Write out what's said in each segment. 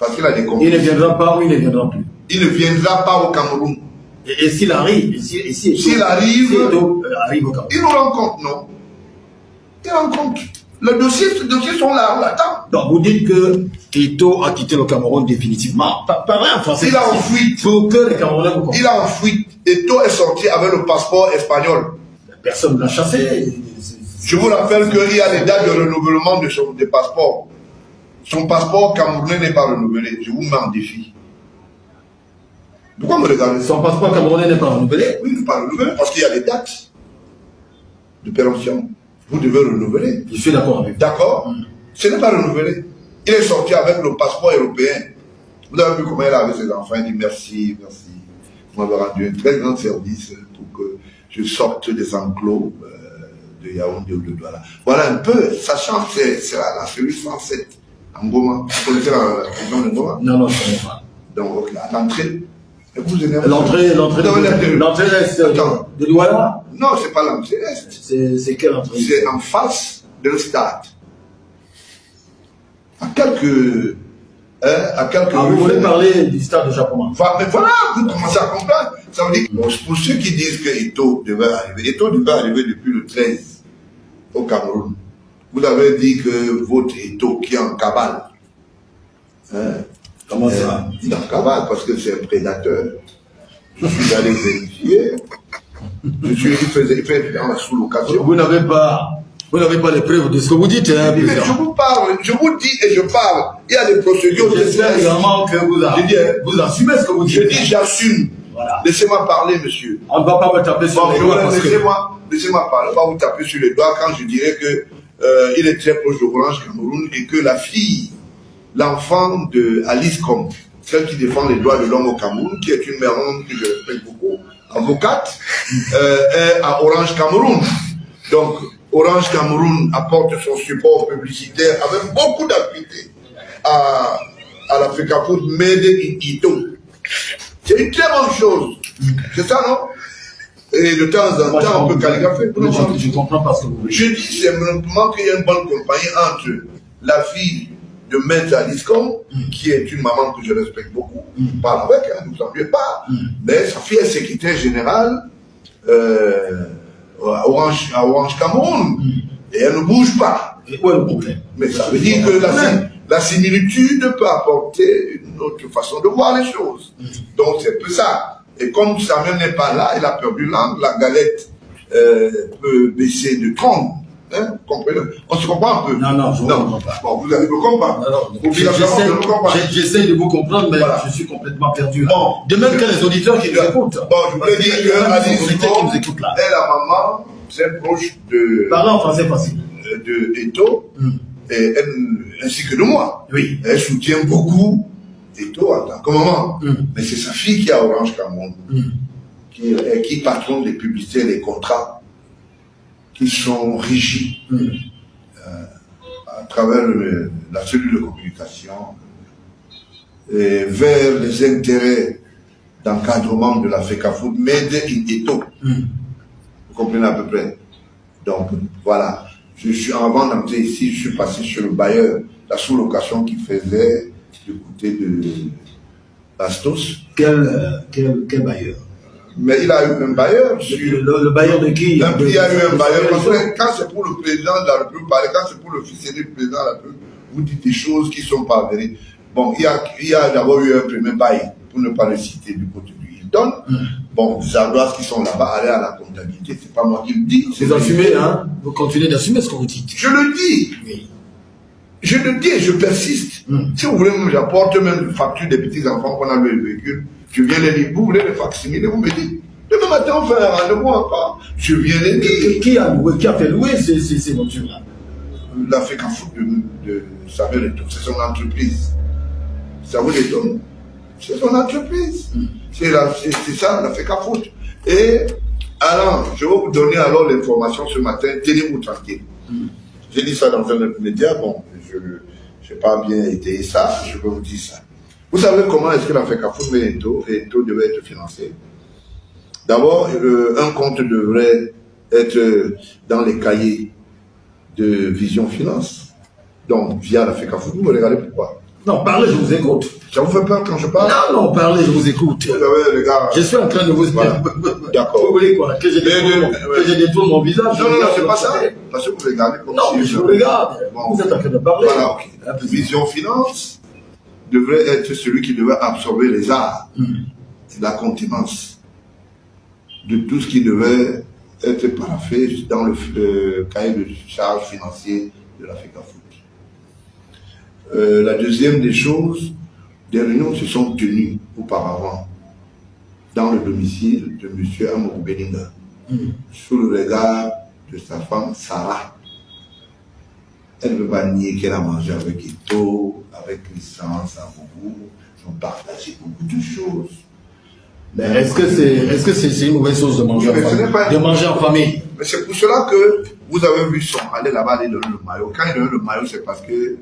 Parce qu'il a des comptes. Il ne viendra pas ou il ne viendra plus. Il ne viendra pas au Cameroun. Et s'il arrive, s'il arrive au Cameroun. Il nous rencontre, non? Il rencontre. Les dossiers sont là, on l'attend. Donc vous dites que Eto'o a quitté le Cameroun définitivement. Parlez en français. Il a en fuite. Pour que les Camerounais vous comprennent. Il a en fuite. Eto'o est sorti avec le passeport espagnol. Personne ne l'a chassé. Je vous rappelle qu'il y a les dates de renouvellement de son passeport. Son passeport camerounais n'est pas renouvelé. Je vous mets en défi. Pourquoi me regardez? Son passeport camerounais n'est pas renouvelé? Oui, il n'est pas renouvelé parce qu'il y a les dates de péremption. Vous devez renouveler. Je suis d'accord avec vous. D'accord. Ce n'est pas renouvelé. Il est sorti avec le passeport européen. Vous avez vu comment il a avec ses enfants. Il dit merci, merci. Vous m'avez rendu un très grand service pour que je sorte des enclos de Yaoundé ou de Douala. Voilà un peu, sachant que c'est la cellule 107 en Goma. Vous connaissez la région de Goma? Non, je ne connais pas. Donc, à l'entrée. L'entrée de Douala? Non, ce n'est pas l'entrée est. C'est quelle entrée? C'est en face d'un stade. À quelques vous voulez parler du stade de Japon? Mais voilà, vous commencez à comprendre. Ça veut dire que pour ceux qui disent que Eto'o devait arriver depuis le 13 au Cameroun. Vous avez dit que votre Eto'o qui est en cavale. Comment ça? Il est en cavale parce que c'est un prédateur. Je suis allé vérifier. Il fait dans la sous-location. Vous n'avez pas les preuves de ce que vous dites, hein, mais je vous parle, je vous dis et je parle. Il y a des procédures. J'espère également que vous assumez ce que vous dites. Je dis j'assume. Voilà. Laissez-moi parler, monsieur. On ne va pas me taper sur les doigts. Laissez-moi parler. On va vous taper sur les doigts quand je dirais que il est très proche de Orange Cameroun et que la fille, l'enfant de Alice Com, celle qui défend les droits de l'homme au Cameroun, qui est une mère que je respecte beaucoup, avocate, est à Orange Cameroun. Donc, Orange Cameroun apporte son support publicitaire avec beaucoup d'appui à la FECAFOOT Made in Eto'o. C'est une très bonne chose. C'est ça, non? Et de temps en temps, on peut calligrapher. Je comprends pas ce que vous voulez. Je dis simplement qu'il y a une bonne compagnie entre la fille de Maître Alice Com, qui est une maman que je respecte beaucoup, parle avec elle, ne vous en pas, mais sa fille est secrétaire générale à Orange Cameroun, et elle ne bouge pas. Et quoi le problème? Mais ça veut dire que la similitude peut apporter une autre façon de voir les choses. Donc c'est un peu ça. Et comme Samuel n'est pas là, il a perdu l'angle, la galette peut baisser de tronc. Hein, comprenez? On se comprend un peu? Non, je ne comprends pas. Bon, vous allez me comprendre. J'essaie de vous comprendre, mais voilà. Je suis complètement perdu. Bon, de même que les auditeurs qui nous écoutent. Bon, je voulais dire que Alice Com est la maman très proche de... Parlez en français facile. De Eto'o, et elle, ainsi que de moi. Oui. Elle soutient beaucoup Eto'o en tant que maman. Mais c'est sa fille qui a Orange Cameroun, qui patronne les publicités et les contrats qui sont régis à travers la cellule de communication et vers les intérêts d'encadrement de la FECAFOOT Made in Eto'o. Vous comprenez à peu près? Donc, voilà. Avant d'entrer ici, je suis passé sur le bailleur, la sous-location qui faisait du côté de Bastos. Quel bailleur? Mais il a eu un bailleur. Le bailleur de qui? Il y a eu un bailleur. Parce que quand c'est pour le président de la République, quand c'est pour le fils du président de la République, vous dites des choses qui ne sont pas avérées. Bon, il y a d'abord eu un premier bail, pour ne pas le citer du côté du Hilton. Bon, les ardoises qui sont là-bas, aller à la comptabilité, c'est pas moi qui le dis. Vous assumez, hein? Vous continuez d'assumer ce que vous dites. Je le dis. Oui. Je le dis et je persiste. Si vous voulez, j'apporte même les factures des petits-enfants qu'on a loué le véhicule. Je viens les lire. Vous voulez les facsimiler, vous me dites. Demain matin, on fait un rendez-vous encore. Je viens les lire. Qui a fait louer ces voitures-là? La FECAFOOT de Samuel Eto'o, c'est son entreprise. Ça vous étonne? C'est son entreprise. C'est ça, la FECAFOOT. Et alors, je vais vous donner alors l'information ce matin. Tenez-vous tranquille. J'ai dit ça dans un média. Bon, je n'ai pas bien étayé ça. Je vais vous dire ça. Vous savez comment est-ce que la FECAFOOT et Eto'o devait être financé? D'abord, un compte devrait être dans les cahiers de Vision Finance. Donc, via la FECAFOOT. Vous me regardez pourquoi? Non, parlez, je vous écoute. Ça vous fait peur quand je parle? Non, parlez, je vous écoute. Vous savez, les gars... Je suis en train de vous... Voilà. D'accord. Vous voulez quoi? Que je détourne mon visage? Non, c'est pas ça. Parce que vous regardez comme non, si... mais je vous regarde. Bon. Vous êtes en train de parler. Voilà, ok. Vision Finance devrait être celui qui devait absorber les arts, la contenance de tout ce qui devait être paraffé dans le cahier de charges financier de l'Africa Foot. La deuxième des choses, des réunions se sont tenues auparavant dans le domicile de M. Amourou Beninga, sous le regard de sa femme Sarah. Elle ne veut pas nier qu'elle a mangé avec Ito, avec licence, à beaucoup, ils ont partagé beaucoup de choses. Mais est-ce que c'est une mauvaise chose de manger en famille? De manger en famille. Mais c'est pour cela que vous avez vu son aller là-bas, aller donner le maillot. Quand il donne le maillot, c'est parce que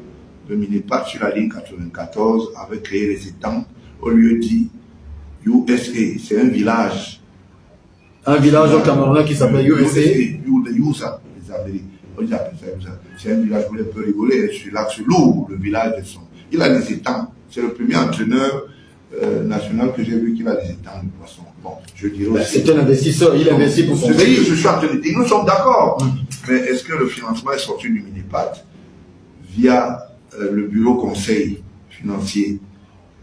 le Minipat sur la ligne 94 avait créé les étangs au lieu dit USA. C'est un village. Un village au Cameroun qui s'appelle USA. USA, les Américains. C'est un village où on peut rigoler. Sur l'axe lourd, le village de son. Il a des étangs. C'est le premier entraîneur national que j'ai vu qui a des étangs de poissons. Bon, je dirais aussi. C'est un investisseur, il investit pour son pays. C'est ce que je suis en train de dire. Nous sommes d'accord. Mais est-ce que le financement est sorti du Minipat via le bureau conseil financier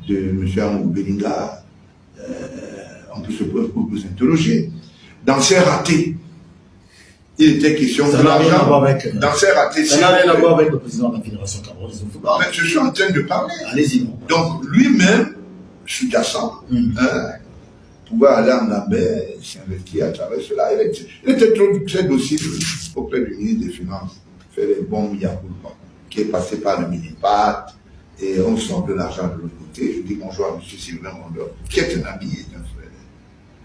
de M. Amourou Beninga? On peut s'interroger. Dans ces ratés, il était question de l'argent. Dans ces ratés, ça n'a rien à voir avec le président de la Fédération camerounaise de football. Mais je suis en train de parler. Allez-y. Donc lui-même, sous-jacent, pouvait aller en Lambert, s'investir à travers cela. Il était très docile auprès du ministre des Finances, faire les bons Miyakulpa, qui est passé par le Minipat, et on sort de l'argent de l'autre côté. Je dis bonjour à M. Sylvain Mondor, qui est un ami et un frère.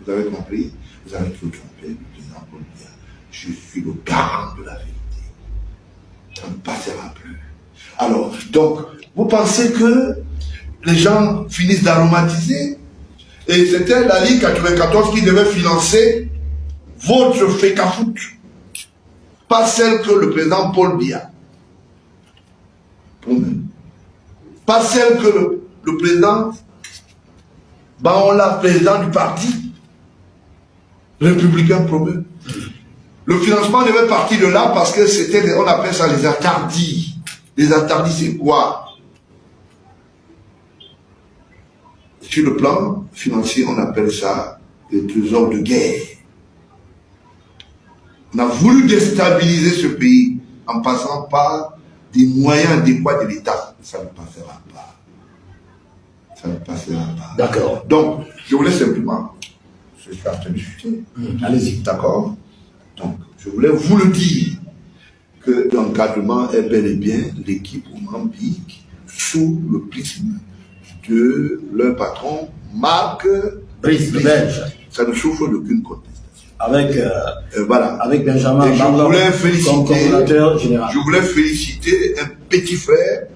Vous avez compris? Vous avez tout trompé, le président Paul Biya. Je suis le garant de la vérité. Ça ne passera plus. Alors, donc, vous pensez que les gens finissent d'aromatiser? Et c'était la Ligue 94 qui devait financer votre FECAFOOT, pas celle que le président Paul Biya. Pas celle que le président Baola, président du parti républicain, promeut. Le financement devait partir de là parce que c'était, on appelle ça les attardis. Les attardis, c'est quoi? Sur le plan financier, on appelle ça les trésors de guerre. On a voulu déstabiliser ce pays en passant par des moyens adéquats de l'État. Ça ne passera pas. Ça ne passera pas. D'accord. Donc, je voulais simplement, je suis en train de chuter. Allez-y. D'accord. Donc, je voulais vous le dire que l'encadrement est bel et bien l'équipe Mambik sous le prisme de leur patron, Marc Brice, le Belge. Ça ne souffre d'aucune contestation. Avec, voilà. Avec Benjamin comme coordonnateur général. Je voulais féliciter un petit frère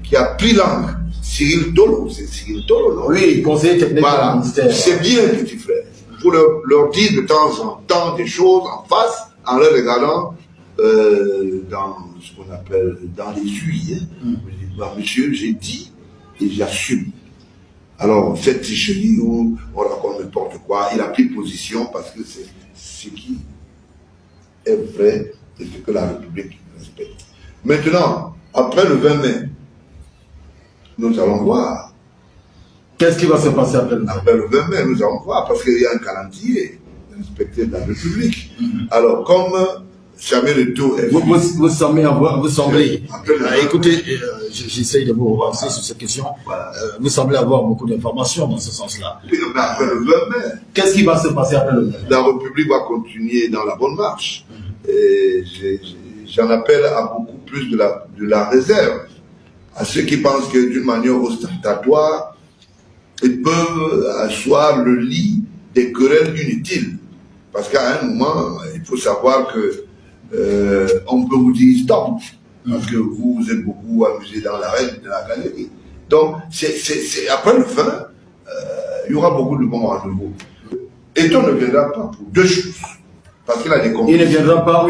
qui a pris langue, Cyril Tolo. C'est Cyril Tolo, non? Oui, conseiller technique voilà. du ministère. C'est bien, petit frère. Il faut leur dire de temps en temps des choses en face, en leur regardant dans ce qu'on appelle dans les yeux. Bah, monsieur, j'ai dit et j'assume. Alors, cette tricherie où on raconte n'importe quoi, il a pris position parce que c'est ce qui est vrai et ce que la République respecte. Maintenant, après le 20 mai, nous allons voir. Qu'est-ce qui va se passer après le 20 mai? Après le 20 mai, nous allons voir parce qu'il y a un calendrier respecté dans la République. Alors, comme Samuel Eto'o est... Vous semblez écoutez, j'essaye de vous relancer sur cette question. Voilà. Vous semblez avoir beaucoup d'informations dans ce sens-là. Puis, après le 20 mai, qu'est-ce qui va se passer après le 20 mai? La République va continuer dans la bonne marche. Et j'en appelle à beaucoup plus de la réserve. À ceux qui pensent que d'une manière ostentatoire, ils peuvent asseoir le lit des querelles inutiles. Parce qu'à un moment, il faut savoir que on peut vous dire stop, parce que vous êtes beaucoup amusé dans l'arène, dans la galerie. Donc, après le 20, il y aura beaucoup de bons rendez-vous. Et on ne viendra pas pour deux choses. Parce qu'il a des compétences. Il ne viendra pas, oui.